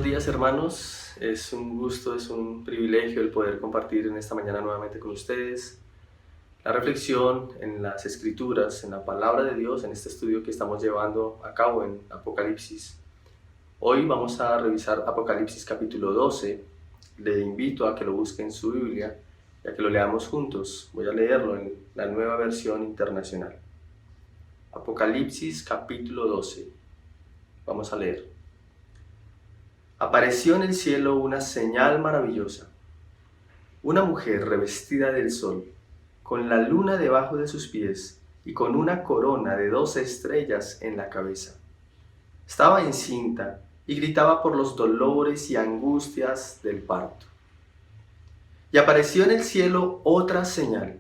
días, hermanos. Es un gusto, es un privilegio el poder compartir en esta mañana nuevamente con ustedes la reflexión en las Escrituras, en la palabra de Dios, en este estudio que estamos llevando a cabo en Apocalipsis. Hoy vamos a revisar Apocalipsis capítulo 12. Le invito a que lo busque en su Biblia y a que lo leamos juntos. Voy a leerlo en la Nueva Versión Internacional. Apocalipsis capítulo 12. Vamos a leer. Apareció en el cielo una señal maravillosa, una mujer revestida del sol, con la luna debajo de sus pies y con una corona de 12 estrellas en la cabeza. Estaba encinta y gritaba por los dolores y angustias del parto. Y apareció en el cielo otra señal,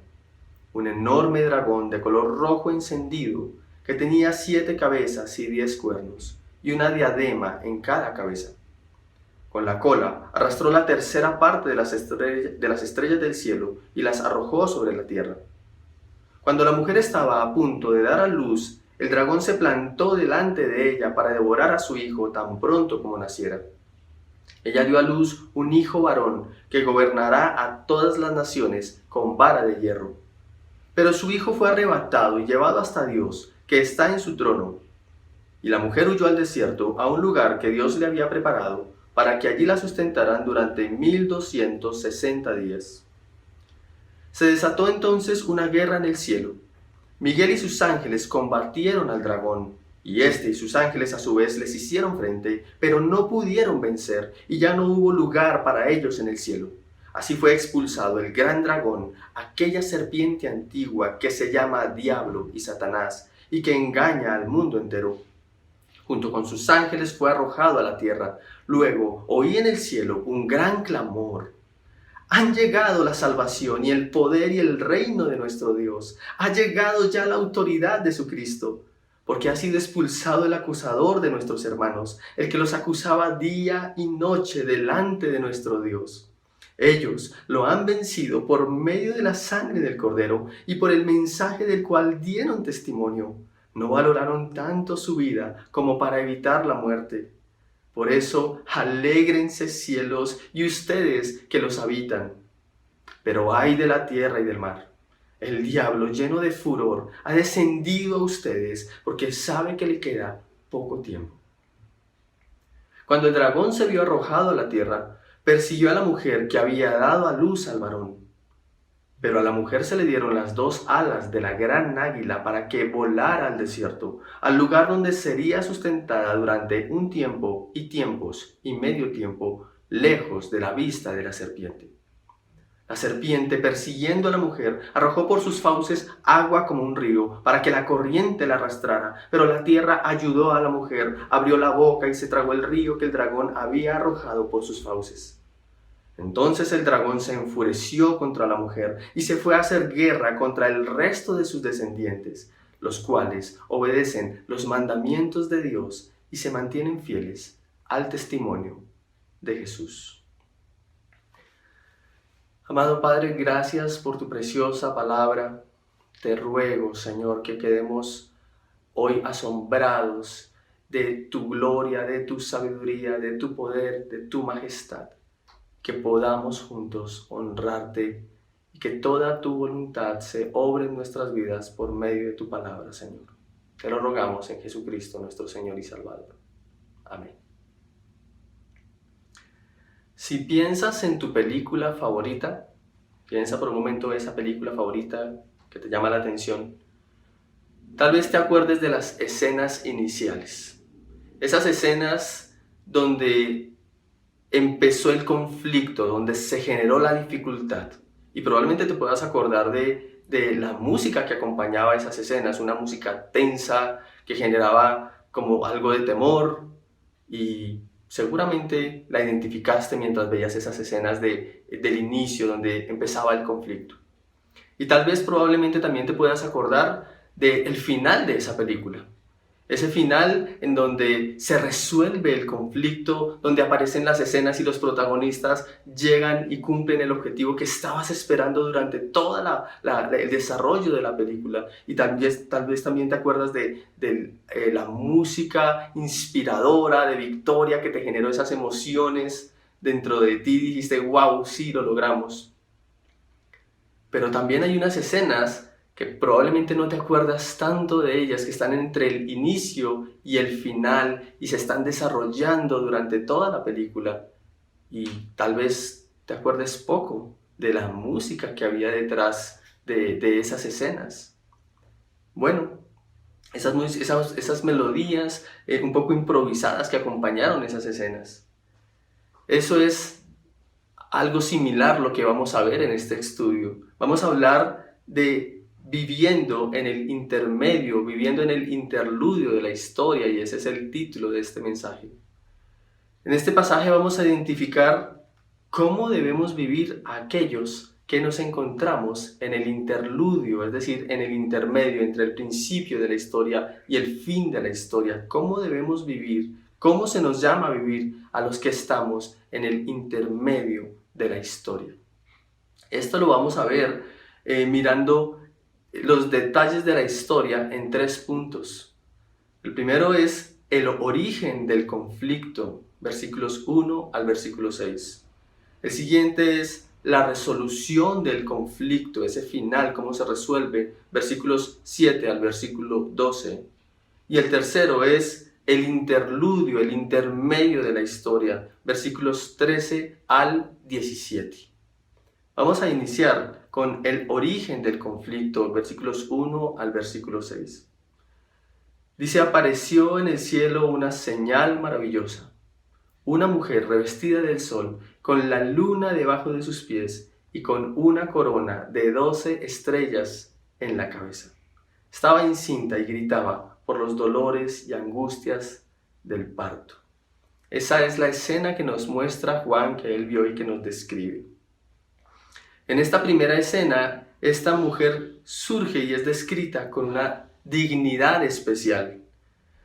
un enorme dragón de color rojo encendido que tenía 7 cabezas y 10 cuernos y una diadema en cada cabeza. Con la cola arrastró la tercera parte de las estrellas del cielo y las arrojó sobre la tierra. Cuando la mujer estaba a punto de dar a luz, el dragón se plantó delante de ella para devorar a su hijo tan pronto como naciera. Ella dio a luz un hijo varón que gobernará a todas las naciones con vara de hierro. Pero su hijo fue arrebatado y llevado hasta Dios, que está en su trono. Y la mujer huyó al desierto, a un lugar que Dios le había preparado, para que allí la sustentaran durante 1260 días. Se desató entonces una guerra en el cielo. Miguel y sus ángeles combatieron al dragón, y éste y sus ángeles a su vez les hicieron frente, pero no pudieron vencer, y ya no hubo lugar para ellos en el cielo. Así fue expulsado el gran dragón, aquella serpiente antigua que se llama Diablo y Satanás, y que engaña al mundo entero. Junto con sus ángeles fue arrojado a la tierra. Luego oí en el cielo un gran clamor. Han llegado la salvación y el poder y el reino de nuestro Dios. Ha llegado ya la autoridad de su Cristo, porque ha sido expulsado el acusador de nuestros hermanos, el que los acusaba día y noche delante de nuestro Dios. Ellos lo han vencido por medio de la sangre del Cordero y por el mensaje del cual dieron testimonio. No valoraron tanto su vida como para evitar la muerte. Por eso, alégrense cielos y ustedes que los habitan. Pero ay de la tierra y del mar. El diablo, lleno de furor, ha descendido a ustedes porque sabe que le queda poco tiempo. Cuando el dragón se vio arrojado a la tierra, persiguió a la mujer que había dado a luz al varón. Pero a la mujer se le dieron las 2 alas de la gran águila para que volara al desierto, al lugar donde sería sustentada durante un tiempo y tiempos y medio tiempo, lejos de la vista de la serpiente. La serpiente, persiguiendo a la mujer, arrojó por sus fauces agua como un río, para que la corriente la arrastrara. Pero la tierra ayudó a la mujer, abrió la boca y se tragó el río que el dragón había arrojado por sus fauces. Entonces el dragón se enfureció contra la mujer y se fue a hacer guerra contra el resto de sus descendientes, los cuales obedecen los mandamientos de Dios y se mantienen fieles al testimonio de Jesús. Amado Padre, gracias por tu preciosa palabra. Te ruego, Señor, que quedemos hoy asombrados de tu gloria, de tu sabiduría, de tu poder, de tu majestad. Que podamos juntos honrarte y que toda tu voluntad se obre en nuestras vidas por medio de tu palabra, Señor. Te lo rogamos en Jesucristo, nuestro Señor y Salvador. Amén. Si piensas en tu película favorita, piensa por un momento esa película favorita que te llama la atención, tal vez te acuerdes de las escenas iniciales. Esas escenas donde empezó el conflicto, donde se generó la dificultad. Y probablemente te puedas acordar de la música que acompañaba esas escenas, una música tensa que generaba como algo de temor, y seguramente la identificaste mientras veías esas escenas del inicio, donde empezaba el conflicto. Y tal vez probablemente también te puedas acordar del final de esa película, Ese final en donde se resuelve el conflicto, donde aparecen las escenas y los protagonistas llegan y cumplen el objetivo que estabas esperando durante todo el desarrollo de la película. Y tal vez también te acuerdas de la música inspiradora de Victoria que te generó esas emociones dentro de ti. Dijiste, wow, sí, lo logramos. Pero también hay unas escenas que probablemente no te acuerdas tanto de ellas, que están entre el inicio y el final y se están desarrollando durante toda la película. Y tal vez te acuerdes poco de la música que había detrás de esas escenas. Bueno, esas melodías un poco improvisadas que acompañaron esas escenas. Eso es algo similar lo que vamos a ver en este estudio. Vamos a hablar de viviendo en el intermedio, viviendo en el interludio de la historia, y ese es el título de este mensaje. En este pasaje vamos a identificar cómo debemos vivir a aquellos que nos encontramos en el interludio, es decir, en el intermedio entre el principio de la historia y el fin de la historia. ¿Cómo debemos vivir? ¿Cómo se nos llama a vivir a los que estamos en el intermedio de la historia? Esto lo vamos a ver mirando los detalles de la historia en 3 puntos. El primero es el origen del conflicto, versículos 1 al versículo 6. El siguiente es la resolución del conflicto, ese final, cómo se resuelve, versículos 7 al versículo 12. Y el tercero es el interludio, el intermedio de la historia, versículos 13 al 17. Vamos a iniciar con el origen del conflicto, versículos 1 al versículo 6. Dice, apareció en el cielo una señal maravillosa, una mujer revestida del sol, con la luna debajo de sus pies y con una corona de 12 estrellas en la cabeza. Estaba encinta y gritaba por los dolores y angustias del parto. Esa es la escena que nos muestra Juan, que él vio y que nos describe. En esta primera escena, esta mujer surge y es descrita con una dignidad especial.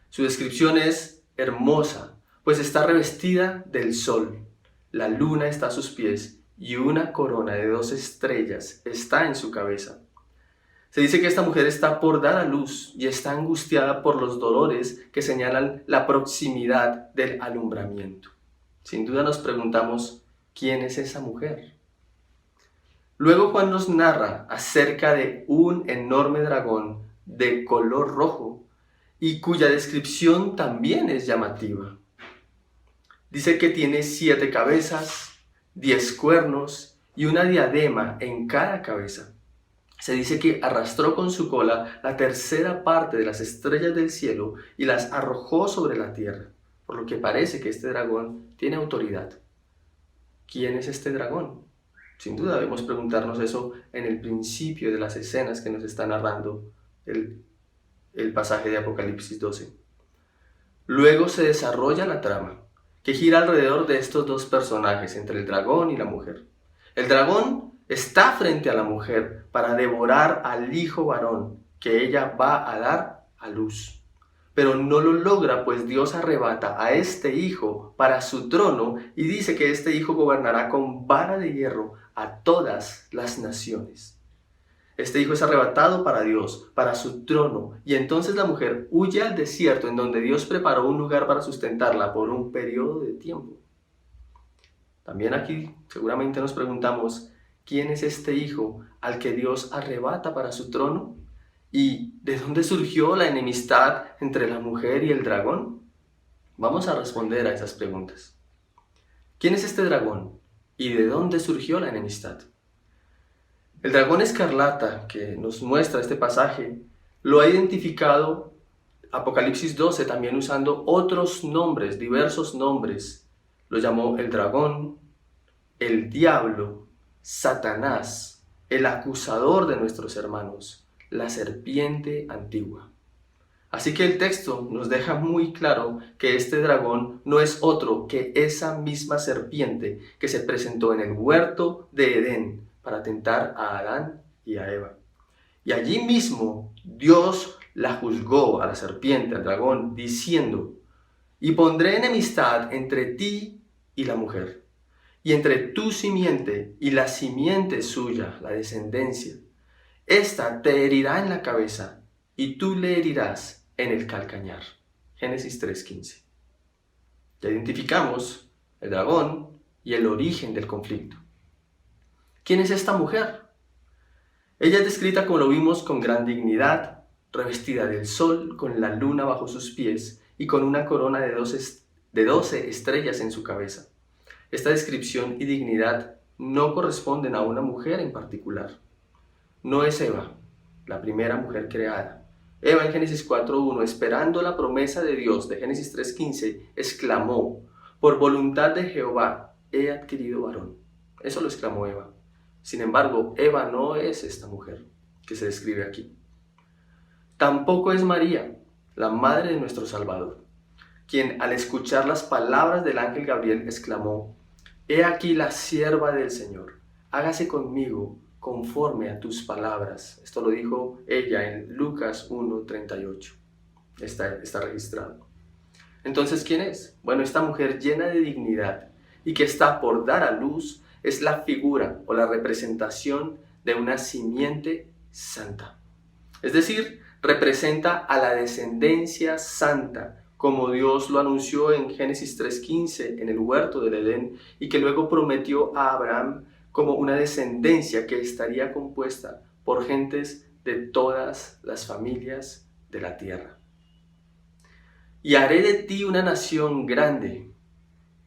Su descripción es hermosa, pues está revestida del sol. La luna está a sus pies y una corona de 12 estrellas está en su cabeza. Se dice que esta mujer está por dar a luz y está angustiada por los dolores que señalan la proximidad del alumbramiento. Sin duda nos preguntamos, ¿quién es esa mujer? Luego Juan nos narra acerca de un enorme dragón de color rojo y cuya descripción también es llamativa. Dice que tiene 7 cabezas, 10 cuernos y una diadema en cada cabeza. Se dice que arrastró con su cola la tercera parte de las estrellas del cielo y las arrojó sobre la tierra, por lo que parece que este dragón tiene autoridad. ¿Quién es este dragón? Sin duda debemos preguntarnos eso en el principio de las escenas que nos está narrando el pasaje de Apocalipsis 12. Luego se desarrolla la trama, que gira alrededor de estos dos personajes, entre el dragón y la mujer. El dragón está frente a la mujer para devorar al hijo varón que ella va a dar a luz. Pero no lo logra, pues Dios arrebata a este hijo para su trono y dice que este hijo gobernará con vara de hierro a todas las naciones. Este hijo es arrebatado para Dios, para su trono, y entonces la mujer huye al desierto en donde Dios preparó un lugar para sustentarla por un periodo de tiempo. También aquí seguramente nos preguntamos, ¿quién es este hijo al que Dios arrebata para su trono? ¿Y de dónde surgió la enemistad entre la mujer y el dragón? Vamos a responder a esas preguntas. ¿Quién es este dragón? ¿Y de dónde surgió la enemistad? El dragón escarlata que nos muestra este pasaje lo ha identificado Apocalipsis 12 también usando otros nombres, diversos nombres. Lo llamó el dragón, el diablo, Satanás, el acusador de nuestros hermanos, la serpiente antigua. Así que el texto nos deja muy claro que este dragón no es otro que esa misma serpiente que se presentó en el huerto de Edén para tentar a Adán y a Eva. Y allí mismo Dios la juzgó a la serpiente, al dragón, diciendo: y pondré enemistad entre ti y la mujer, y entre tu simiente y la simiente suya, la descendencia. Esta te herirá en la cabeza, y tú le herirás en el calcañar. Génesis 3:15. Ya identificamos el dragón y el origen del conflicto. ¿Quién es esta mujer? Ella es descrita, como lo vimos, con gran dignidad, revestida del sol, con la luna bajo sus pies y con una corona de 12 estrellas en su cabeza. Esta descripción y dignidad no corresponden a una mujer en particular. No es Eva, la primera mujer creada. Eva en Génesis 4:1, esperando la promesa de Dios de Génesis 3:15, exclamó: por voluntad de Jehová he adquirido varón. Eso lo exclamó Eva. Sin embargo, Eva no es esta mujer que se describe aquí. Tampoco es María, la madre de nuestro Salvador, quien al escuchar las palabras del ángel Gabriel exclamó: he aquí la sierva del Señor, hágase conmigo conforme a tus palabras. Esto lo dijo ella en Lucas 1:38. Está registrado. Entonces, ¿quién es? Bueno, esta mujer llena de dignidad y que está por dar a luz es la figura o la representación de una simiente santa. Es decir, representa a la descendencia santa, como Dios lo anunció en Génesis 3:15 en el huerto del Edén, y que luego prometió a Abraham como una descendencia que estaría compuesta por gentes de todas las familias de la tierra. Y haré de ti una nación grande,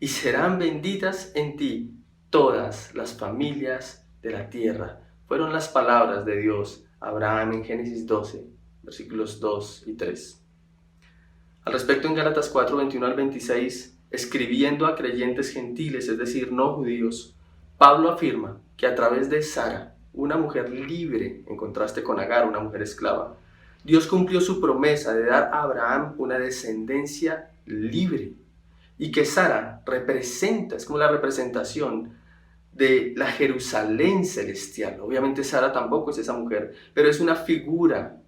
y serán benditas en ti todas las familias de la tierra. Fueron las palabras de Dios a Abraham en Génesis 12, versículos 2 y 3. Al respecto, en Gálatas 4:21 al 26, escribiendo a creyentes gentiles, es decir, no judíos, Pablo afirma que a través de Sara, una mujer libre, en contraste con Agar, una mujer esclava, Dios cumplió su promesa de dar a Abraham una descendencia libre, y que Sara representa, es como la representación de la Jerusalén celestial. Obviamente Sara tampoco es esa mujer, pero es una figura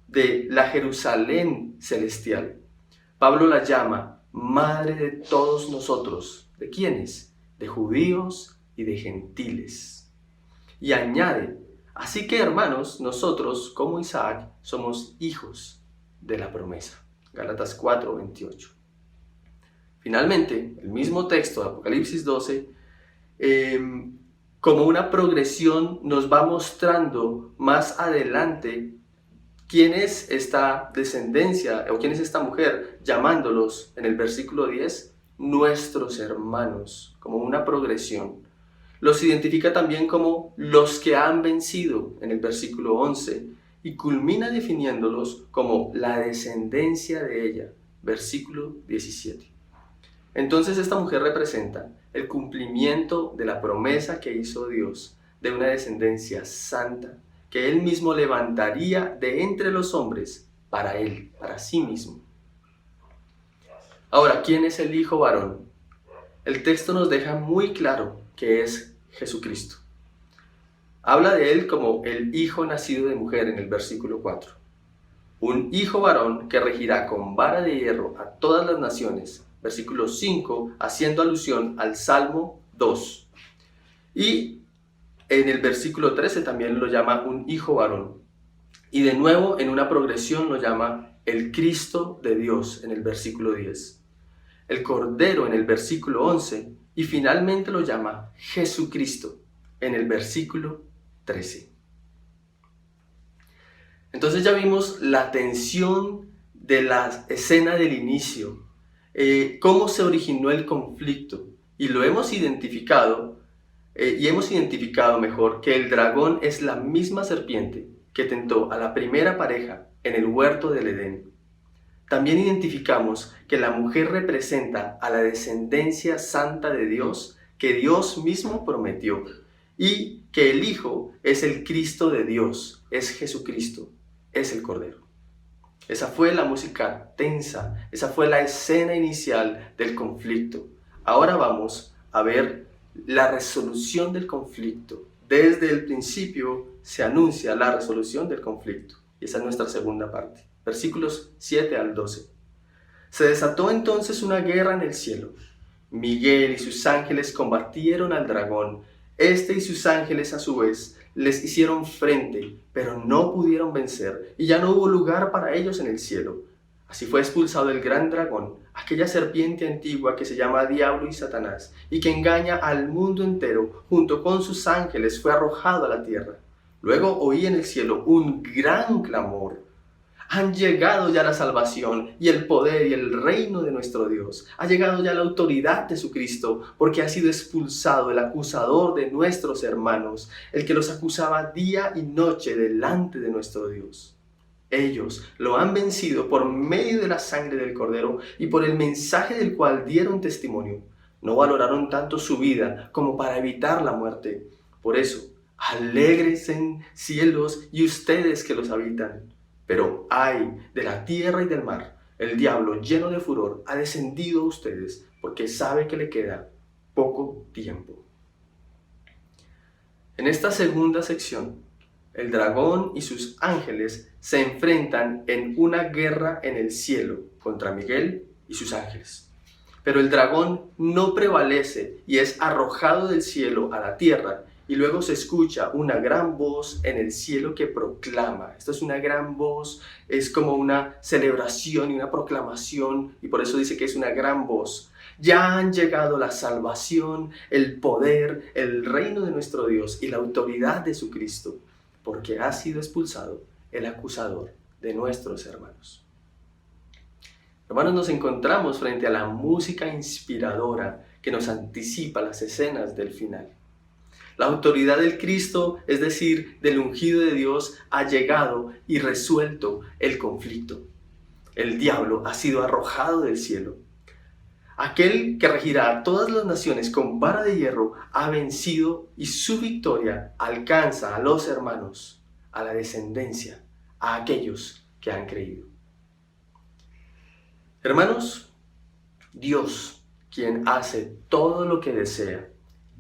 de la Jerusalén celestial. Pablo la llama madre de todos nosotros. ¿De quiénes? De judíos y de gentiles. Y añade: así que, hermanos, nosotros, como Isaac, somos hijos de la promesa. Gálatas 4:28. Finalmente, el mismo texto de Apocalipsis 12, como una progresión, nos va mostrando más adelante quién es esta descendencia o quién es esta mujer, llamándolos en el versículo 10 nuestros hermanos, como una progresión. Los identifica también como los que han vencido en el versículo 11 y culmina definiéndolos como la descendencia de ella, versículo 17. Entonces esta mujer representa el cumplimiento de la promesa que hizo Dios de una descendencia santa, que Él mismo levantaría de entre los hombres para Él, para sí mismo. Ahora, ¿quién es el hijo varón? El texto nos deja muy claro que es Jesucristo. Habla de Él como el hijo nacido de mujer en el versículo 4. Un hijo varón que regirá con vara de hierro a todas las naciones. Versículo 5, haciendo alusión al Salmo 2. Y en el versículo 13 también lo llama un hijo varón. Y de nuevo en una progresión lo llama el Cristo de Dios en el versículo 10. El Cordero en el versículo 11 y finalmente lo llama Jesucristo en el versículo 13. Entonces ya vimos la tensión de la escena del inicio, cómo se originó el conflicto, y lo hemos identificado, y hemos identificado mejor que el dragón es la misma serpiente que tentó a la primera pareja en el huerto del Edén. También identificamos que la mujer representa a la descendencia santa de Dios que Dios mismo prometió, y que el Hijo es el Cristo de Dios, es Jesucristo, es el Cordero. Esa fue la música tensa, esa fue la escena inicial del conflicto. Ahora vamos a ver la resolución del conflicto. Desde el principio se anuncia la resolución del conflicto. Y esa es nuestra segunda parte. Versículos 7 al 12. Se desató entonces una guerra en el cielo. Miguel y sus ángeles combatieron al dragón. Este y sus ángeles a su vez les hicieron frente, pero no pudieron vencer, y ya no hubo lugar para ellos en el cielo. Así fue expulsado el gran dragón, aquella serpiente antigua que se llama Diablo y Satanás, y que engaña al mundo entero, junto con sus ángeles fue arrojado a la tierra. Luego oí en el cielo un gran clamor. Han llegado ya la salvación y el poder y el reino de nuestro Dios. Ha llegado ya la autoridad de su Cristo, porque ha sido expulsado el acusador de nuestros hermanos, el que los acusaba día y noche delante de nuestro Dios. Ellos lo han vencido por medio de la sangre del Cordero y por el mensaje del cual dieron testimonio. No valoraron tanto su vida como para evitar la muerte. Por eso, alégrense cielos y ustedes que los habitan. Pero ay de la tierra y del mar, el diablo lleno de furor ha descendido a ustedes porque sabe que le queda poco tiempo. En esta segunda sección, el dragón y sus ángeles se enfrentan en una guerra en el cielo contra Miguel y sus ángeles. Pero el dragón no prevalece y es arrojado del cielo a la tierra. Y luego se escucha una gran voz en el cielo que proclama. Esto es una gran voz, es como una celebración y una proclamación, y por eso dice que es una gran voz. Ya han llegado la salvación, el poder, el reino de nuestro Dios y la autoridad de su Cristo, porque ha sido expulsado el acusador de nuestros hermanos. Hermanos, nos encontramos frente a la música inspiradora que nos anticipa las escenas del final. La autoridad del Cristo, es decir, del ungido de Dios, ha llegado y resuelto el conflicto. El diablo ha sido arrojado del cielo. Aquel que regirá a todas las naciones con vara de hierro ha vencido y su victoria alcanza a los hermanos, a la descendencia, a aquellos que han creído. Hermanos, Dios, quien hace todo lo que desea,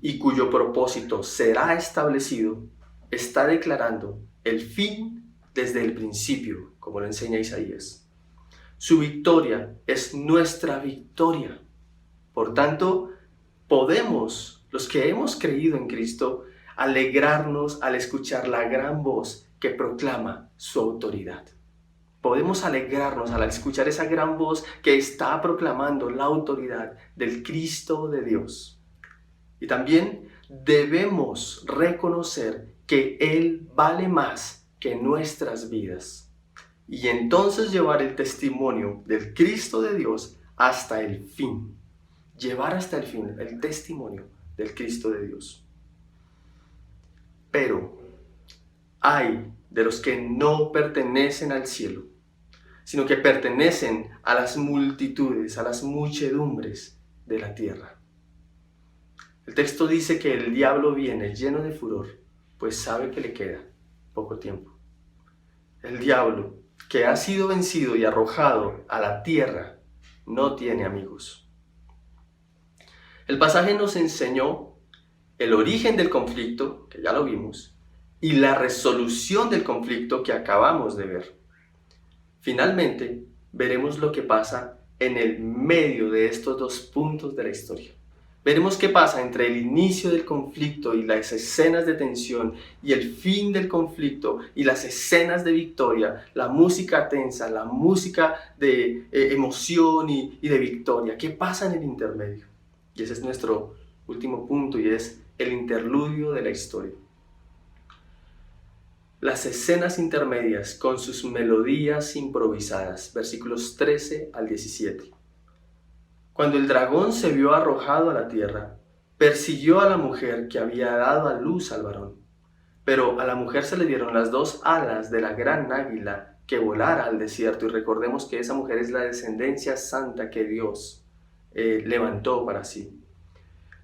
y cuyo propósito será establecido, está declarando el fin desde el principio, como lo enseña Isaías. Su victoria es nuestra victoria. Por tanto, podemos, los que hemos creído en Cristo, alegrarnos al escuchar la gran voz que proclama su autoridad. Podemos alegrarnos al escuchar esa gran voz que está proclamando la autoridad del Cristo de Dios. Y también debemos reconocer que Él vale más que nuestras vidas. Y entonces llevar el testimonio del Cristo de Dios hasta el fin. Llevar hasta el fin el testimonio del Cristo de Dios. Pero hay de los que no pertenecen al cielo, sino que pertenecen a las multitudes, a las muchedumbres de la tierra. El texto dice que el diablo viene lleno de furor, pues sabe que le queda poco tiempo. El diablo, que ha sido vencido y arrojado a la tierra, no tiene amigos. El pasaje nos enseñó el origen del conflicto, que ya lo vimos, y la resolución del conflicto que acabamos de ver. Finalmente, veremos lo que pasa en el medio de estos dos puntos de la historia. Veremos qué pasa entre el inicio del conflicto y las escenas de tensión y el fin del conflicto y las escenas de victoria, la música tensa, la música de emoción y de victoria. ¿Qué pasa en el intermedio? Y ese es nuestro último punto y es el interludio de la historia. Las escenas intermedias con sus melodías improvisadas, versículos 13 al 17. Cuando el dragón se vio arrojado a la tierra, persiguió a la mujer que había dado a luz al varón. Pero a la mujer se le dieron las dos alas de la gran águila que volara al desierto. Y recordemos que esa mujer es la descendencia santa que Dios levantó para sí.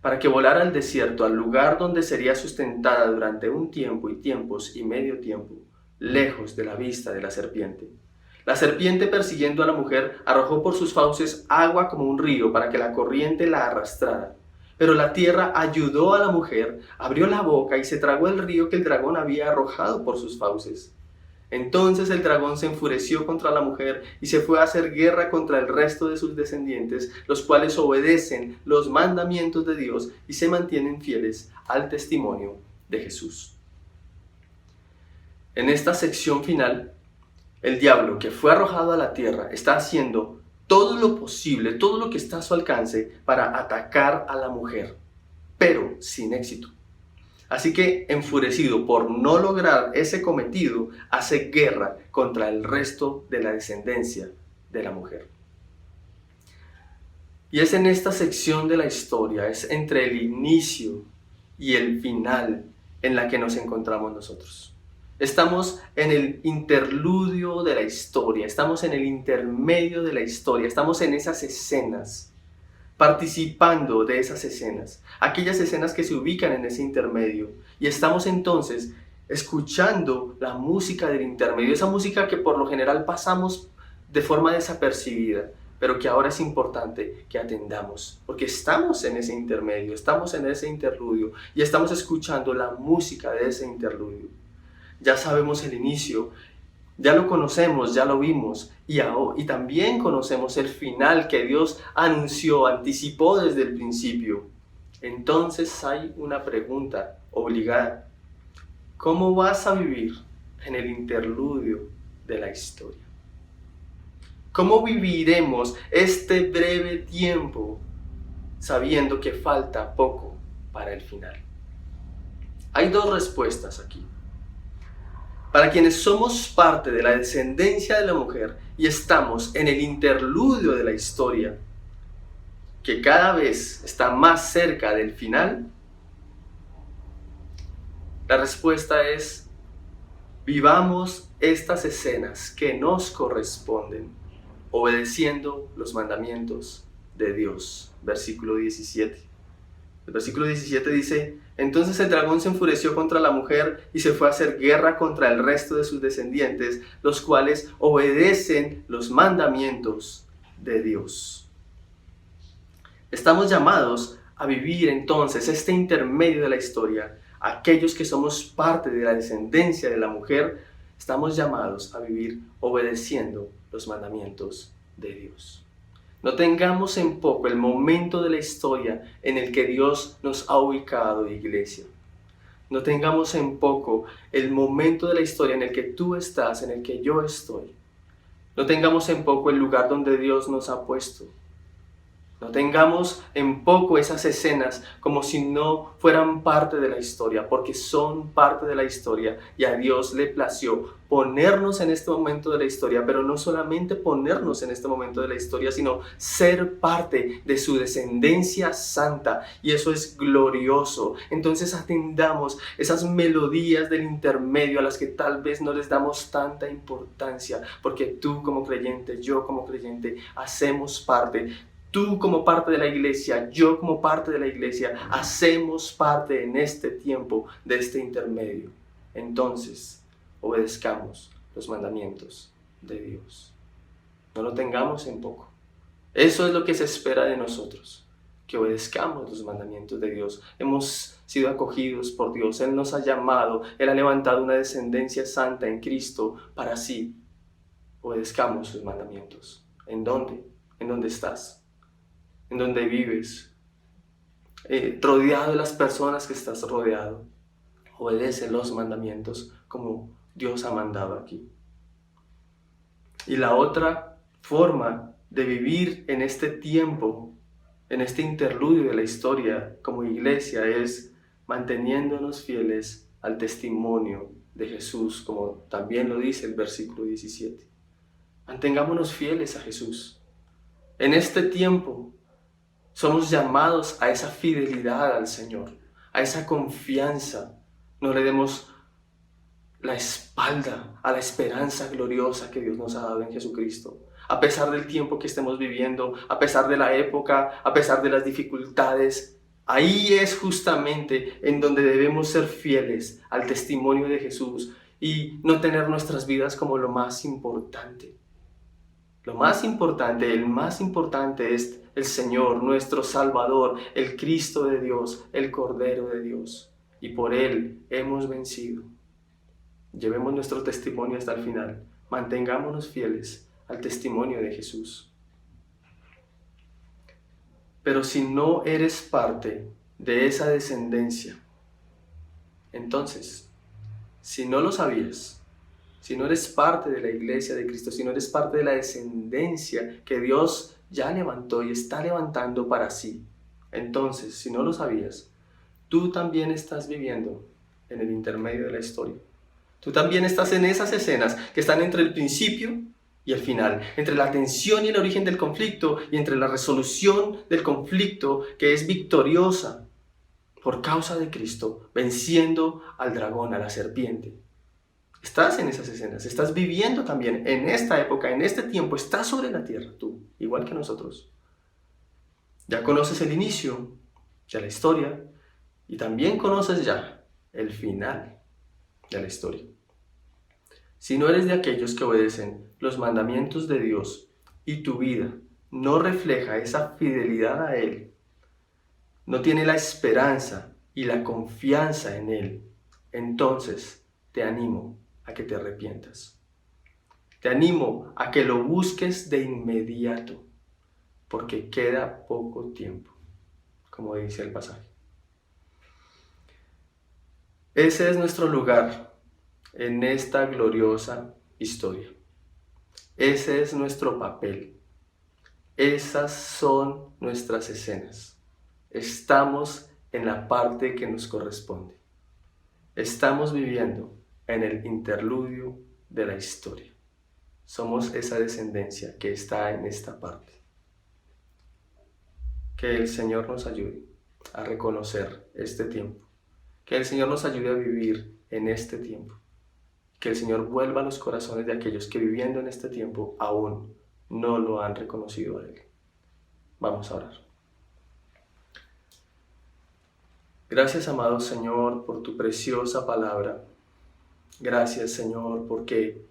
Para que volara al desierto, al lugar donde sería sustentada durante un tiempo y tiempos y medio tiempo, lejos de la vista de la serpiente. La serpiente, persiguiendo a la mujer, arrojó por sus fauces agua como un río para que la corriente la arrastrara. Pero la tierra ayudó a la mujer, abrió la boca y se tragó el río que el dragón había arrojado por sus fauces. Entonces el dragón se enfureció contra la mujer y se fue a hacer guerra contra el resto de sus descendientes, los cuales obedecen los mandamientos de Dios y se mantienen fieles al testimonio de Jesús. En esta sección final, el diablo que fue arrojado a la tierra está haciendo todo lo posible, todo lo que está a su alcance para atacar a la mujer, pero sin éxito. Así que, enfurecido por no lograr ese cometido, hace guerra contra el resto de la descendencia de la mujer. Y es en esta sección de la historia, es entre el inicio y el final en la que nos encontramos nosotros. Estamos en el interludio de la historia, estamos en el intermedio de la historia, estamos en esas escenas, participando de esas escenas, aquellas escenas que se ubican en ese intermedio, y estamos entonces escuchando la música del intermedio, esa música que por lo general pasamos de forma desapercibida, pero que ahora es importante que atendamos, porque estamos en ese intermedio, estamos en ese interludio, y estamos escuchando la música de ese interludio. Ya sabemos el inicio, ya lo conocemos, ya lo vimos, y también conocemos el final que Dios anunció, anticipó desde el principio. Entonces hay una pregunta obligada: ¿cómo vas a vivir en el interludio de la historia? ¿Cómo viviremos este breve tiempo sabiendo que falta poco para el final? Hay dos respuestas aquí. Para quienes somos parte de la descendencia de la mujer y estamos en el interludio de la historia, que cada vez está más cerca del final, la respuesta es: vivamos estas escenas que nos corresponden, obedeciendo los mandamientos de Dios. Versículo 17. El versículo 17 dice: entonces el dragón se enfureció contra la mujer y se fue a hacer guerra contra el resto de sus descendientes, los cuales obedecen los mandamientos de Dios. Estamos llamados a vivir entonces este intermedio de la historia. Aquellos que somos parte de la descendencia de la mujer, estamos llamados a vivir obedeciendo los mandamientos de Dios. No tengamos en poco el momento de la historia en el que Dios nos ha ubicado, iglesia. No tengamos en poco el momento de la historia en el que tú estás, en el que yo estoy. No tengamos en poco el lugar donde Dios nos ha puesto. No tengamos en poco esas escenas como si no fueran parte de la historia, porque son parte de la historia, y a Dios le plació ponernos en este momento de la historia, pero no solamente ponernos en este momento de la historia, sino ser parte de su descendencia santa, y eso es glorioso. Entonces atendamos esas melodías del intermedio a las que tal vez no les damos tanta importancia, porque tú como creyente, yo como creyente, hacemos parte. Tú como parte de la iglesia, yo como parte de la iglesia, hacemos parte en este tiempo de este intermedio. Entonces, obedezcamos los mandamientos de Dios. No lo tengamos en poco. Eso es lo que se espera de nosotros, que obedezcamos los mandamientos de Dios. Hemos sido acogidos por Dios, Él nos ha llamado, Él ha levantado una descendencia santa en Cristo para así. Obedezcamos sus mandamientos. ¿En dónde? ¿En dónde estás? ¿En donde vives? Rodeado de las personas que estás rodeado. Obedece los mandamientos como Dios ha mandado aquí. Y la otra forma de vivir en este tiempo, en este interludio de la historia como iglesia, es manteniéndonos fieles al testimonio de Jesús, como también lo dice el versículo 17. Mantengámonos fieles a Jesús. En este tiempo somos llamados a esa fidelidad al Señor, a esa confianza. No le demos la espalda a la esperanza gloriosa que Dios nos ha dado en Jesucristo. A pesar del tiempo que estemos viviendo, a pesar de la época, a pesar de las dificultades, ahí es justamente en donde debemos ser fieles al testimonio de Jesús y no tener nuestras vidas como lo más importante. Lo más importante, el más importante es el Señor, nuestro Salvador, el Cristo de Dios, el Cordero de Dios. Y por Él hemos vencido. Llevemos nuestro testimonio hasta el final. Mantengámonos fieles al testimonio de Jesús. Pero si no eres parte de esa descendencia, entonces, si no lo sabías, si no eres parte de la iglesia de Cristo, si no eres parte de la descendencia que Dios ya levantó y está levantando para sí, entonces, si no lo sabías, tú también estás viviendo en el intermedio de la historia. Tú también estás en esas escenas que están entre el principio y el final, entre la tensión y el origen del conflicto y entre la resolución del conflicto que es victoriosa por causa de Cristo, venciendo al dragón, a la serpiente. Estás en esas escenas, estás viviendo también en esta época, en este tiempo, estás sobre la tierra tú, igual que nosotros. Ya conoces el inicio de la historia y también conoces ya el final de la historia. Si no eres de aquellos que obedecen los mandamientos de Dios y tu vida no refleja esa fidelidad a Él, no tiene la esperanza y la confianza en Él, entonces te animo a que te arrepientas. Te animo a que lo busques de inmediato, porque queda poco tiempo, como dice el pasaje. Ese es nuestro lugar en esta gloriosa historia. Ese es nuestro papel. Esas son nuestras escenas. Estamos en la parte que nos corresponde. Estamos viviendo en el interludio de la historia. Somos esa descendencia que está en esta parte. Que el Señor nos ayude a reconocer este tiempo. Que el Señor nos ayude a vivir en este tiempo. Que el Señor vuelva a los corazones de aquellos que viviendo en este tiempo aún no lo han reconocido a Él. Vamos a orar. Gracias, amado Señor, por tu preciosa palabra. Gracias, Señor, porque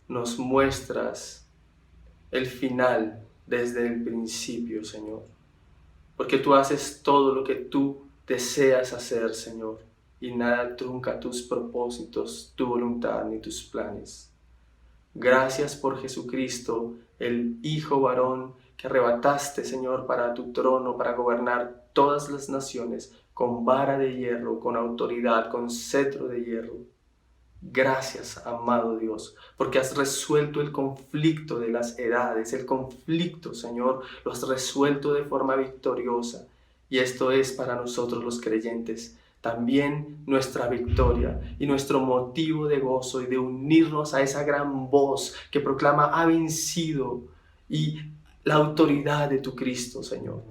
nos muestras el final desde el principio, Señor. Porque tú haces todo lo que tú deseas hacer, Señor, y nada trunca tus propósitos, tu voluntad ni tus planes. Gracias por Jesucristo, el Hijo varón que arrebataste, Señor, para tu trono, para gobernar todas las naciones, con vara de hierro, con autoridad, con cetro de hierro. Gracias, amado Dios, porque has resuelto el conflicto de las edades, el conflicto, Señor, lo has resuelto de forma victoriosa. Y esto es para nosotros los creyentes también nuestra victoria y nuestro motivo de gozo y de unirnos a esa gran voz que proclama ha vencido y la autoridad de tu Cristo, Señor.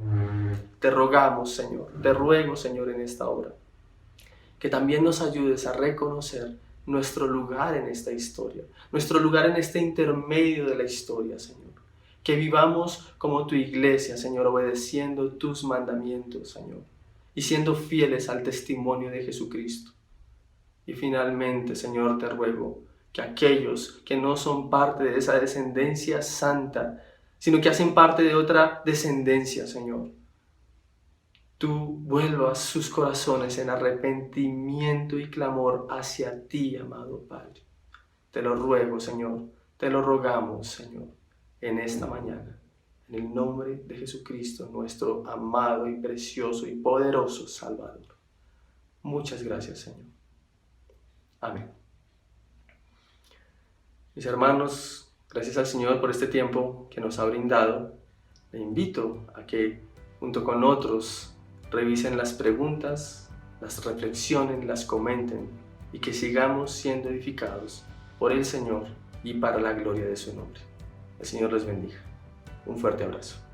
Te rogamos, Señor, te ruego, Señor, en esta hora, que también nos ayudes a reconocer nuestro lugar en esta historia, nuestro lugar en este intermedio de la historia, Señor. Que vivamos como tu iglesia, Señor, obedeciendo tus mandamientos, Señor, y siendo fieles al testimonio de Jesucristo. Y finalmente, Señor, te ruego que aquellos que no son parte de esa descendencia santa, sino que hacen parte de otra descendencia, Señor, tú vuelvas sus corazones en arrepentimiento y clamor hacia ti, amado Padre. Te lo ruego, Señor, te lo rogamos, Señor, en esta mañana. En el nombre de Jesucristo, nuestro amado y precioso y poderoso Salvador. Muchas gracias, Señor. Amén. Mis hermanos, gracias al Señor por este tiempo que nos ha brindado. Le invito a que, junto con otros, revisen las preguntas, las reflexionen, las comenten y que sigamos siendo edificados por el Señor y para la gloria de su nombre. El Señor les bendiga. Un fuerte abrazo.